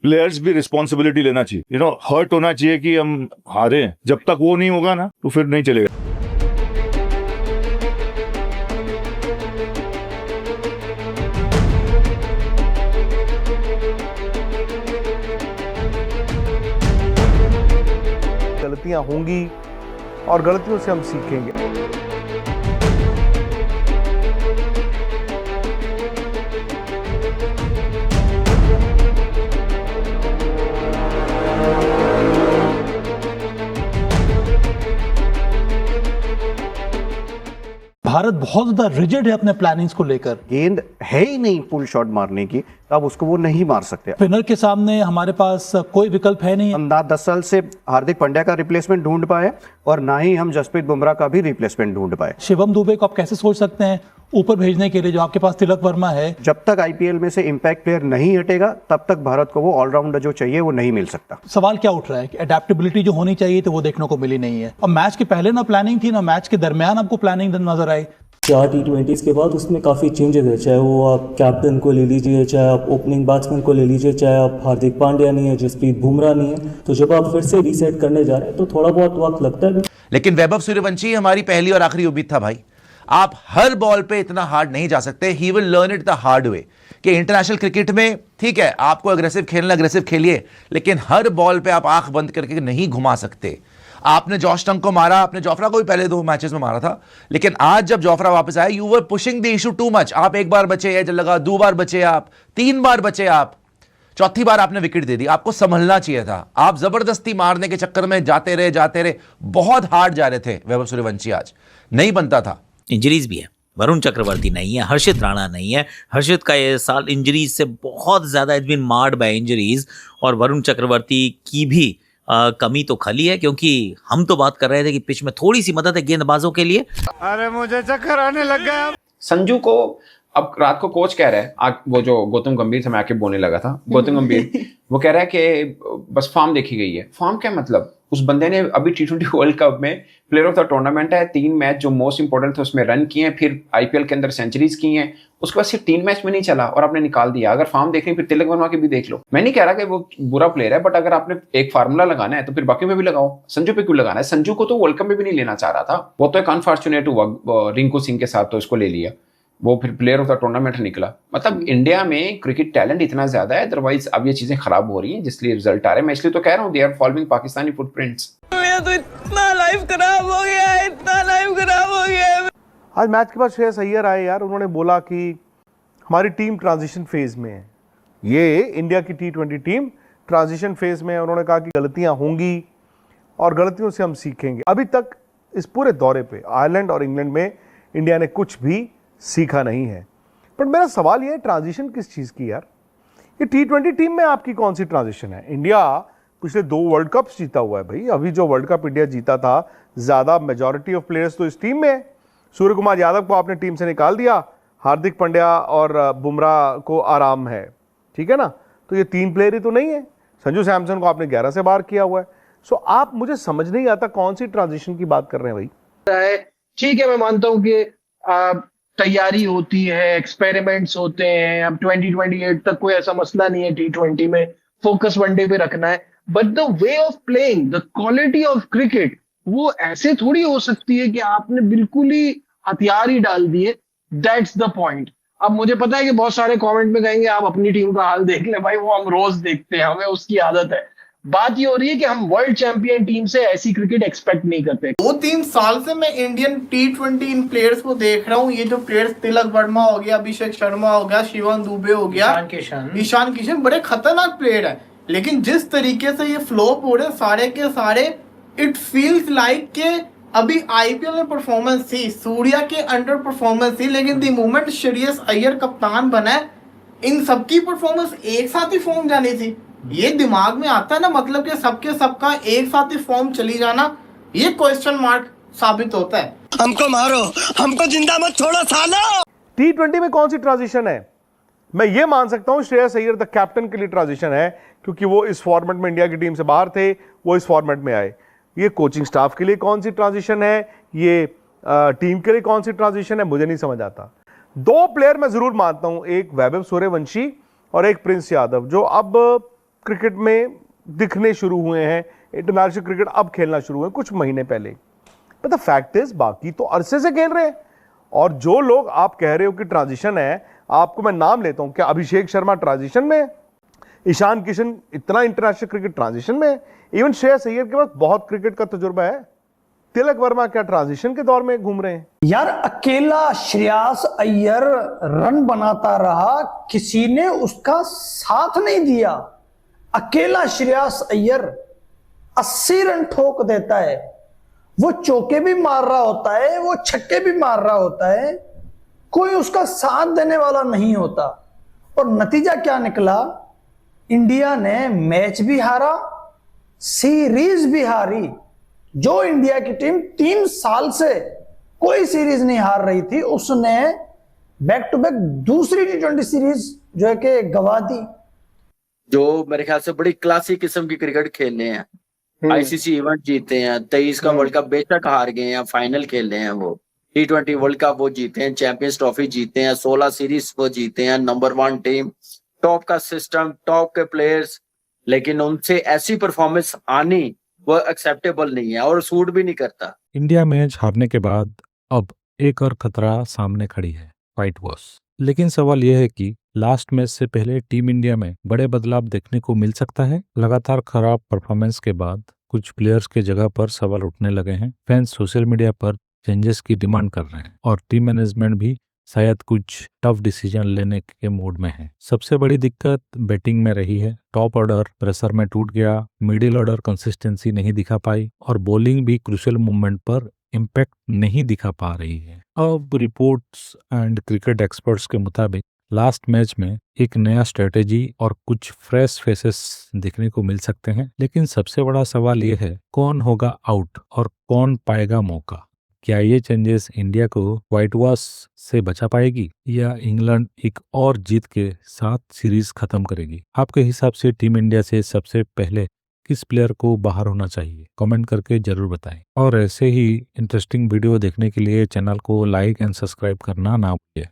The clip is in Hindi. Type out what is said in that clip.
प्लेयर्स भी रिस्पॉन्सिबिलिटी लेना चाहिए, हर्ट होना चाहिए कि हम हारे हैं। जब तक वो नहीं होगा ना तो फिर नहीं चलेगा। गलतियां होंगी और गलतियों से हम सीखेंगे। भारत बहुत ज्यादा रिजिड है अपने प्लानिंग्स को लेकर। गेंद है ही नहीं पुल शॉट मारने की, तब उसको वो नहीं मार सकते। स्पिनर के सामने हमारे पास कोई विकल्प है नहीं। हम ना 10 साल से हार्दिक पांड्या का रिप्लेसमेंट ढूंढ पाए और ना ही हम जसप्रीत बुमराह का भी रिप्लेसमेंट ढूंढ पाए। शिवम दुबे को आप कैसे सोच सकते हैं ऊपर भेजने के लिए, जो आपके पास तिलक वर्मा है? जब तक आईपीएल में से इम्पैक्ट प्लेयर नहीं हटेगा तब तक भारत को वो ऑलराउंडर जो चाहिए वो नहीं मिल सकता। सवाल क्या उठ रहा है कि अडेप्टेबिलिटी जो होनी चाहिए तो वो देखने को मिली नहीं है। और मैच के पहले ना प्लानिंग थी ना मैच के दरमियान आपको प्लानिंग नजर आई। 4 T20s के बाद उसमें काफ़ी चेंजेस है, चाहे वो आप कैप्टन को ले लीजिए, चाहे आप ओपनिंग बैट्समैन को ले लीजिए, चाहे आप हार्दिक पांड्या नहीं है, जसप्रीत बुमराह नहीं है, तो जब आप फिर से रीसेट करने जा रहे हैं तो थोड़ा बहुत वक्त लगता है। लेकिन वैभव सूर्यवंशी हमारी पहली और आखिरी उम्मीद था भाई। आप हर बॉल पे इतना हार्ड नहीं जा सकते। He will learn it the hard way कि इंटरनेशनल क्रिकेट में ठीक है आपको अग्रेसिव खेलना, अग्रेसिव खेलिए, लेकिन हर बॉल पे आप आंख बंद करके नहीं घुमा सकते। आपने जॉश टंग को मारा, आपने जोफ्रा को भी पहले 2 मैचेस में मारा था, लेकिन आज जब जोफ्रा वापस आया you were pushing the issue too much. आप 1 बार बचे, जब लगा 2 बार बचे, आप 3 बार बचे, आप चौथी बार आपने विकेट दे दी। आपको संभलना चाहिए था। आप जबरदस्ती मारने के चक्कर में जाते रहे। बहुत हार्ड जा रहे थे वैभव सूर्यवंशी, आज नहीं बनता था। इंजरीज भी है, वरुण चक्रवर्ती नहीं है, हर्षित राणा नहीं है। हर्षित का ये साल इंजरीज से बहुत ज्यादा is been MARD bye injuries, और वरुण चक्रवर्ती की भी कमी तो खली है, क्योंकि हम तो बात कर रहे थे कि पिच में थोड़ी सी मदद है गेंदबाजों के लिए। अरे मुझे चक्कर आने लग गया। संजू को अब रात को कोच कह रहा है, आज वो जो गौतम गंभीर था, मैं आके बोलने लगा था, गौतम गंभीर वो कह रहा है कि बस फॉर्म देखी गई है। फॉर्म क्या मतलब? उस बंदे ने अभी T20 वर्ल्ड कप में प्लेयर ऑफ द टूर्नामेंट है, 3 मैच जो मोस्ट इंपोर्टेंट थे उसमें रन किए हैं, फिर आईपीएल के अंदर सेंचुरीज की हैं। उसके बाद सिर्फ 3 मैच में नहीं चला और आपने निकाल दिया। अगर फॉर्म देखनी फिर तिलक वर्मा की भी देख लो। मैं नहीं कह रहा कि वो बुरा प्लेयर है, बट अगर आपने एक फार्मूला लगाना है तो फिर बाकी में भी लगाओ। संजू पे क्यों लगाना है? संजू को तो वर्ल्ड कप में भी नहीं लेना चाह रहा था, वो तो एक अनफॉर्चुनेट हुआ रिंकू सिंह के साथ, तो उसको ले लिया, वो फिर प्लेयर ऑफ द टूर्नामेंट निकला। मतलब इंडिया में क्रिकेट टैलेंट इतना ज्यादा है, अदरवाइज अब ये चीजें खराब हो रही हैं जिसलिए रिजल्ट आ रहे हैं। मैं इसलिए तो कह रहा हूँ they are following Pakistani footprints. मेरा तो इतना लाइफ खराब हो गया है, इतना लाइफ खराब हो गया है। आज मैच के बाद श्रेयस अय्यर आए यार, उन्होंने बोला कि हमारी टीम ट्रांजिशन फेज में है। ये इंडिया की T20 टीम ट्रांजिशन फेज में है। उन्होंने कहा कि गलतियां होंगी और गलतियों से हम सीखेंगे। अभी तक इस पूरे दौरे पे आयरलैंड और इंग्लैंड में इंडिया ने कुछ भी सीखा नहीं है। पर मेरा सवाल यह है, ट्रांजिशन किस चीज़ की यार? ये T20 टीम में आपकी कौन सी ट्रांजिशन है? इंडिया पिछले 2 वर्ल्ड कप्स जीता हुआ है भाई। अभी जो वर्ल्ड कप इंडिया जीता था, ज़्यादा मेजॉरिटी ऑफ प्लेयर्स तो इस टीम में है। सूर्य कुमार यादव को आपने टीम से निकाल दिया, हार्दिक पांड्या और बुमराह को आराम है, ठीक है ना? तो ये 3 प्लेयर ही तो नहीं है। संजू सैमसन को आपने 11 से बाहर किया हुआ है। सो आप, मुझे समझ नहीं आता कौन सी ट्रांजिशन की बात कर रहे हैं भाई। ठीक है, मैं मानता हूँ कि तैयारी होती है, एक्सपेरिमेंट्स होते हैं। अब 2028 तक कोई ऐसा मसला नहीं है, T20 में फोकस वनडे पे रखना है, but the way of playing, the quality of cricket, वो ऐसे थोड़ी हो सकती है कि आपने बिल्कुल ही हथियार ही डाल दिए। That's the point. अब मुझे पता है कि बहुत सारे कमेंट में कहेंगे आप अपनी टीम का हाल देख ले भाई, वो हम रोज देखते हैं, हमें उसकी आदत है। बात ये हो रही है कि हम वर्ल्ड चैंपियन टीम से ऐसी क्रिकेट एक्सपेक्ट नहीं करते। 2-3 साल से मैं इंडियन T20 इन प्लेयर्स को देख रहा हूँ। ये जो प्लेयर्स, तिलक वर्मा हो गया, अभिषेक शर्मा हो गया, शिवम दुबे हो गया, ईशान किशन, बड़े खतरनाक प्लेयर है। लेकिन जिस तरीके से ये फ्लॉप हो रहे सारे के सारे, इट फील्स लाइक के अभी आईपीएल में परफॉर्मेंस थी, सूर्या के अंडर परफॉर्मेंस थी, लेकिन द मोमेंट श्रेयस अय्यर कप्तान बना, इन सबकी परफॉर्मेंस एक साथ ही फॉर्म जानी थी। ये दिमाग में आता है ना, मतलब कि सबके सबका एक साथ ही फॉर्म चली जाना, ये क्वेश्चन मार्क साबित होता है। हमको मारो, हमको जिंदा मत छोड़ो सालो। T20 में कौन सी ट्रांजिशन है? मैं ये मान सकता हूं श्रेयस अय्यर द कैप्टन के लिए ट्रांजिशन है, क्योंकि वो इस फॉर्मेट में इंडिया की टीम से बाहर थे, वो इस फॉर्मेट में आए। ये कोचिंग स्टाफ के लिए कौन सी ट्रांजिशन है, ये टीम के लिए कौन सी ट्रांजिशन है, मुझे नहीं समझ आता। 2 प्लेयर मैं जरूर मानता हूं, एक वैभव सूर्यवंशी और एक प्रिंस यादव, जो अब क्रिकेट में दिखने शुरू हुए हैं, इंटरनेशनल क्रिकेट अब खेलना शुरू हुए कुछ महीने पहले। बट द फैक्ट इज बाकी तो अरसे से खेल रहे हैं। और जो लोग आप कह रहे हो कि ट्रांजिशन है, आपको मैं नाम लेता हूं, क्या अभिषेक शर्मा ट्रांजिशन में है? ईशान किशन इतना इंटरनेशनल क्रिकेट ट्रांजिशन में है? इवन श्रेयस अय्यर के पास बहुत क्रिकेट का तजुर्बा है। तिलक वर्मा क्या ट्रांजिशन के दौर में घूम रहे हैं? यार अकेला श्रेयस अय्यर रन बनाता रहा, किसी ने उसका साथ नहीं दिया। अकेला श्रेयस अय्यर 80 रन ठोक देता है, वो चौके भी मार रहा होता है, वो छक्के भी मार रहा होता है, कोई उसका साथ देने वाला नहीं होता। और नतीजा क्या निकला? इंडिया ने मैच भी हारा, सीरीज भी हारी। जो इंडिया की टीम 3 साल से कोई सीरीज नहीं हार रही थी, उसने बैक टू बैक दूसरी T20 सीरीज जो है कि गवा दी। जो मेरे ख्याल से बड़ी क्लासिक किस्म की क्रिकेट खेलने हैं, आईसीसी इवेंट जीते हैं, 23 का वर्ल्ड कप बेशक हार गए हैं, फाइनल खेल रहे हैं, वो T20 वर्ल्ड कप वो जीते हैं, चैंपियंस ट्रॉफी जीते हैं, 16 सीरीज वो जीते हैं, नंबर 1 टीम, टॉप का सिस्टम, टॉप के प्लेयर्स, लेकिन उनसे ऐसी परफॉर्मेंस आनी वो एक्सेप्टेबल नहीं है और सूट भी नहीं करता। इंडिया मैच हारने के बाद अब एक और खतरा सामने खड़ी है, व्हाइट वॉश। लेकिन सवाल यह है कि लास्ट मैच से पहले टीम इंडिया में बड़े बदलाव देखने को मिल सकता है। लगातार खराब परफॉर्मेंस के बाद कुछ प्लेयर्स के जगह पर सवाल उठने लगे हैं। फैंस सोशल मीडिया पर चेंजेस की डिमांड कर रहे हैं और टीम मैनेजमेंट भी शायद कुछ टफ डिसीजन लेने के मूड में है। सबसे बड़ी दिक्कत बैटिंग में रही है। टॉप ऑर्डर प्रेशर में टूट गया, मिडिल ऑर्डर कंसिस्टेंसी नहीं दिखा पाई और बॉलिंग भी क्रूशियल मूवमेंट पर इम्पैक्ट नहीं दिखा पा रही है। अब रिपोर्ट्स एंड क्रिकेट एक्सपर्ट्स के मुताबिक लास्ट मैच में एक नया स्ट्रेटेजी और कुछ फ्रेश फेसेस देखने को मिल सकते हैं। लेकिन सबसे बड़ा सवाल यह है, कौन होगा आउट और कौन पाएगा मौका? क्या ये चेंजेस इंडिया को व्हाइट वॉश से बचा पाएगी या इंग्लैंड एक और जीत के साथ सीरीज खत्म करेगी? आपके हिसाब से टीम इंडिया से सबसे पहले किस प्लेयर को बाहर होना चाहिए? कमेंट करके जरूर बताएं। और ऐसे ही इंटरेस्टिंग वीडियो देखने के लिए चैनल को लाइक एंड सब्सक्राइब करना ना भूलिए।